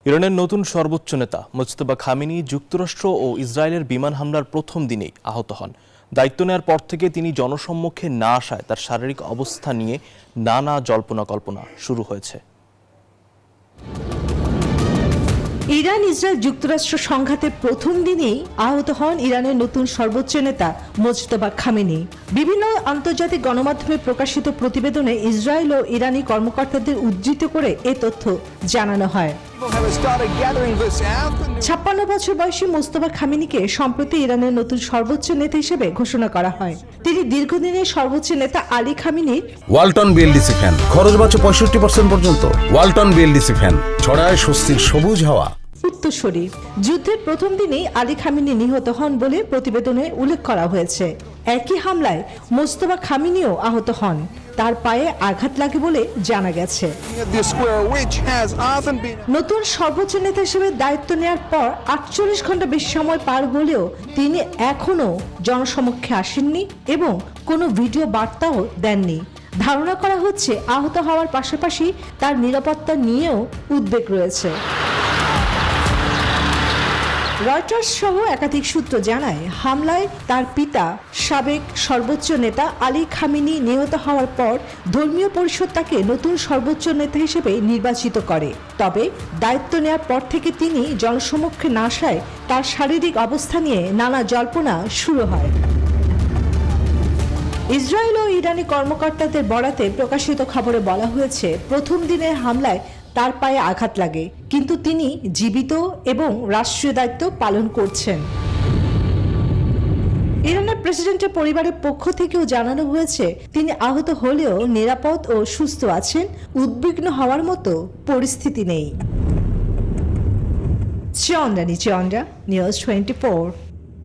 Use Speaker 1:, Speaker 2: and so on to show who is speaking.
Speaker 1: ইরানের নতুন সর্বোচ্চ নেতা মুজতবা খামেনি যুক্তরাষ্ট্র ও ইসরায়েলের বিমান হামলার প্রথম দিনেই আহত হন। দায়িত্ব নেওয়ার পর থেকে তিনি জনসম্মুখে না আসায় তার শারীরিক অবস্থা নিয়ে নানা জল্পনা কল্পনা শুরু হয়েছে।
Speaker 2: ইরান ইসরায়েল যুক্তরাষ্ট্র সংঘাতের প্রথম দিনেই আহত হন ইরানের নতুন সর্বোচ্চ নেতা মুজতবা খামেনি। বিভিন্ন আন্তর্জাতিক গণমাধ্যমে প্রকাশিত প্রতিবেদনে ইসরায়েল ও ইরানি কর্মকর্তাদের উদ্ধৃত করে এ তথ্য জানানো হয়। 56 বছর বয়সী মুজতবা খামেনিকে সম্প্রতি ইরানের নতুন সর্বোচ্চ নেতা হিসেবে ঘোষণা করা হয়। তিনি দীর্ঘদিনের সর্বোচ্চ নেতা আলী খামেনির
Speaker 3: ওয়ালটন বিএলডিসি ফ্যান, খরচ বাঁচে 65% পর্যন্ত। ওয়ালটন বিএলডিসি ফ্যান ছড়ায় স্বস্তির সবুজ হাওয়া।
Speaker 2: উত্তরসূরি। যুদ্ধের প্রথম দিনেই আলী খামেনি নিহত হন বলে প্রতিবেদনে উল্লেখ করা হয়েছে। একই হামলায় মুজতবা খামেনিও আহত হন, তার পায়ে আঘাত লাগে বলে জানা গেছে। নতুন সর্বোচ্চ নেতা হিসেবে দায়িত্ব নেওয়ার পর 48 ঘন্টা বেশি সময় পার হলেও তিনি এখনো জনসমক্ষে আসেননি এবং কোনো ভিডিও বার্তাও দেননি। ধারণা করা হচ্ছে আহত হওয়ার পাশাপাশি তার নিরাপত্তা নিয়েও উদ্বেগ রয়েছে। রয়টার্স সহ একাধিক সূত্র জানায়, হামলায় তার পিতা সাবেক সর্বোচ্চ নেতা আলী খামেনি নিহত হওয়ার পর ধর্মীয় পরিষদ তাকে নতুন সর্বোচ্চ নেতা হিসেবে নির্বাচিত করে। তবে দায়িত্ব নেওয়ার পর থেকে তিনি জনসমক্ষে না আসায় তার শারীরিক অবস্থা নিয়ে নানা জল্পনা শুরু হয়। ইসরায়েল ও ইরানি কর্মকর্তাদের বরাতে প্রকাশিত খবরে বলা হয়েছে, প্রথম দিনের হামলায় তার পায়ে আঘাত লাগে, কিন্তু তিনি জীবিত এবং রাষ্ট্রীয় দায়িত্ব পালন করছেন। ইরানের প্রেসিডেন্টের পরিবারের পক্ষ থেকেও জানানো হয়েছে, তিনি আহত হলেও নিরাপদ ও সুস্থ আছেন, উদ্বিগ্ন হওয়ার মতো পরিস্থিতি নেই। চন্দ্রা নিউজ 24।